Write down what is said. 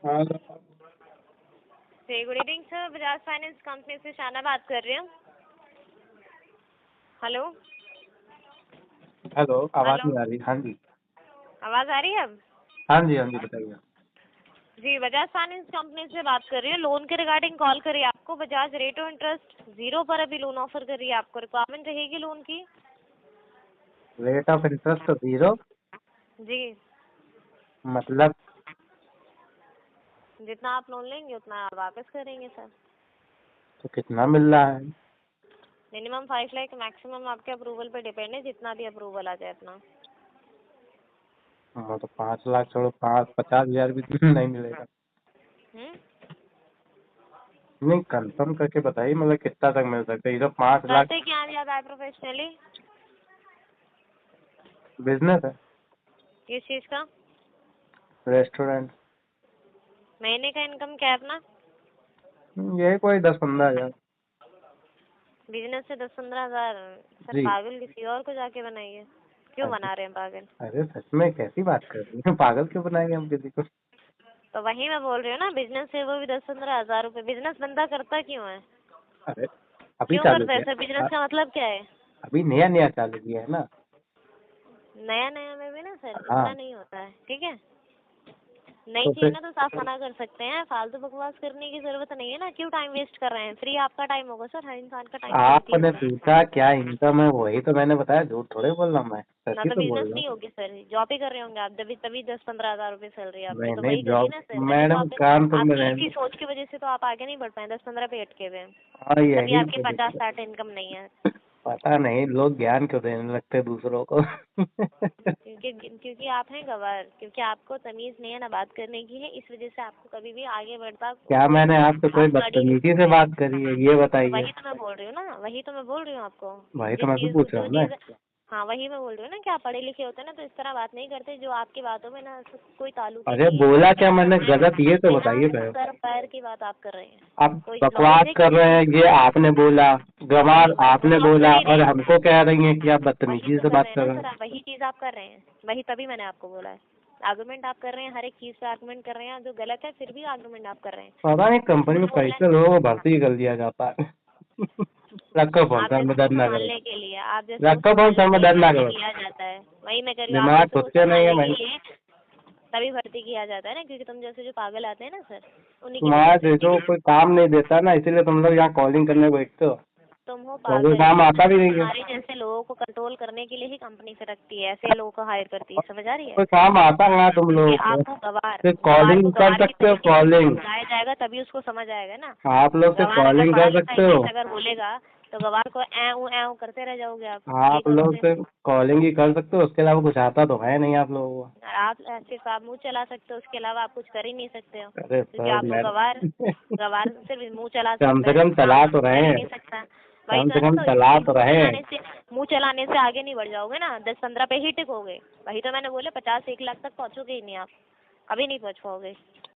हाँ good evening sir, Bajaj finance company से शाना बात कर रही हूँ। हेलो हेलो, आवाज़ हेलो, नहीं आ रही। हाँ जी। आवाज़ आ रही है अब? हाँ जी, हाँ जी, बताइए। जी, बजाज फाइनेंस कंपनी से बात कर रही हूँ। लोन के रिगार्डिंग कॉल करी आपको। बजाज रेट ऑफ इंटरेस्ट 0 पर अभी लोन ऑफर कर रही है आपको। रिक्वायरमेंट रहेगी लोन की? रेट ऑफ इंटरेस्ट 0 जी, मतलब? जितना आप लोन लेंगे उतना आप वापस करेंगे सर। तो कितना मिल रहा है? मिनिमम 5 लाख, मैक्सिमम आपके अप्रूवल पे डिपेंड है, जितना भी अप्रूवल आ जाए अपना। हाँ, तो 5 लाख छोड़ो, 50,000 भी नहीं मिलेगा। हम्म, नहीं, कंफर्म करके बताइए, मतलब कितना तक मिल सकता है? ये तो 5 लाख करते क्या आप ज़्यादा है प्रोफेशनली? बिजनेस है, किस चीज़ का? रेस्टोरेंट। महीने का इनकम क्या है अपना? यही कोई 10-15 हज़ार। बिजनेस से 10-15 हज़ार? सर जी। पागल किसी और को जाके बनाइए। क्यों अरे, बना रहे हैं पागल? अरे सच में कैसी बात कर रही हैं? पागल क्यों बनाएंगे हम किसी को? तो वही मैं बोल रही हूँ ना, बिजनेस से वो भी 10-15 हज़ार रुपए। बिजनेस बंदा करता क्यों है? अरे, अभी क्यों चालू करता है किया। सर? बिजनेस का मतलब क्या है? अभी नया नया चालू किया है ना। नया नया में भी ना सर हाँ, इतना नहीं होता है, ठीक है? नहीं तो चाहिए फिर ना तो साफ मना कर सकते हैं। फालतू बकवास करने की जरूरत नहीं है ना। क्यों टाइम वेस्ट कर रहे हैं? फ्री आपका टाइम होगा सर, हर इंसान का टाइम तो होती है आपने फ्री। पूछा क्या इनकम है, वही तो मैंने बताया। झूठ थोड़े बोल रहा हूँ, मैं सच ना ही तो तो बिजनेस बोल रहा नहीं हूँ। होगी सर, जॉब ही कर रहे होंगे आप, तभी तभी 10-15 हज़ार रुपए सैलरी आपकी नहीं तो नहीं, वही करिए जॉब ना सर, तभी तो मैडम आप काम तो में आपकी रहने। इसी सोच की वजह से तो आप आगे नहीं बढ़ पाए, 10-15 पे अटके हुए हैं। हाँ, तभी यही आपकी तो 50-60 इनकम नहीं है। पता नहीं लोग ज्ञान क्यों देने लगते दूसरों को। क्योंकि आप हैं गवार, क्योंकि आपको तमीज नहीं है ना बात करने की है, इस वजह से आपको कभी भी आगे बढ़ता क्या कोई मैंने भी आपसे कोई आप स्टडी नहीं बदतमीजी से सकते हैं। बात करी है, ये तो बताइए। वही तो मैं बोल रही हूँ ना, वही तो मैं बोल रही हूँ आपको। वही तो जिस मैं भी चीज पूछ रहा जो हूँ ना। चीज हाँ, वही मैं बोल रही हूँ ना कि आप पढ़े लिखे होते हैं ना तो इस तरह बात नहीं करते। जो आपकी बातों में ना कोई ताल्लुक ही अरे नहीं है, बोला क्या मैंने बिना गलत, ये तो बिना बताइए पहले। सर पैर की बात आप कर रहे हैं। आप कोई लॉजिक बकवास है कर किसी रहे हैं, चीज ये का? आपने बोला। गंवार वही वही वही आपने आप कर बोला ही रहे और हैं। हमको कह रही हैं कि आप वही बदतमीजी तो से कर बात रहे हैं कर ना रहे सर, हैं। आप वही चीज आप कर रहे हैं। वही तभी मैंने आपको बोला है। आर्गुमेंट आप कर रहे हैं, हर एक चीज पे आर्गुमेंट कर रहे हैं, जो गलत है फिर भी आर्गुमेंट आप कर रहे हैं। पता नहीं कंपनी झूठ में बोलना कैसे लोगों को भर्ती कर दिया जाता है। रखो फोन, आप सर में जैसे को दर्द ना करो। संभालने के लिए, आप जैसे को रखो फोन, संभालने सर के में लिए दर्द ना भर्ती करो। किया जाता है। वही मैं कर रही हूँ, आप दिमाग जैसे खुद को से नहीं है संभालने के भाई। लिए तभी भर्ती किया जाता है ना, क्योंकि तुम जैसे जो पागल आते हैं ना सर, उन्हीं की वजह तुम्हारा से, ठीक जो है? कोई काम नहीं देता ना, इसीलिए तुम लोग यहाँ कॉलिंग करने बैठते हो। तुम हो तो कोई पागल, काम आता भी नहीं है। तुम्हारे जैसे लोगों को कंट्रोल करने के लिए ही कंपनी से रखती है, ऐसे लोगों को हायर करती है, समझ आ रही है? कोई काम आता है तुम क्योंकि लोगों को? आप हो गवार। सिर्फ गवार को कॉलिंग कर गवार के सकते हो, तरीके से कॉलिंग। समझाया जाएगा तभी उसको समझ आएगा ना। आप लोग सिर्फ गवार अगर कॉलिंग पढ़ा कर लिखा सकते इंग्लिश हो। अगर बोलेगा तो गवार को ऐ ऊ करते रह जाओगे आप, यही आप लोग करोगे। सिर्फ कॉलिंग ही कर सकते हो, उसके अलावा कुछ आता तो है नहीं आप लोगों को। आप सिर्फ आप मुंह चला सकते हो, उसके अलावा आप कुछ कर ही नहीं सकते हो, अरे क्योंकि सर आप हो यार। गवार। गवार सिर्फ मुंह चला कम सकता से है, कम काम चला तो कुछ कर रहे ही हैं। नहीं सकता। वही कम तो से है ना, कम तो चला इसलिए तो रहे हैं। मुंह चलाने से आगे नहीं बढ़ जाओगे ना, 10-15 पे ही टिकोगे। वही तो मैंने बोले 50-1 लाख तक पहुंचोगे ही नहीं आप, कभी नहीं पहुंच पाओगे।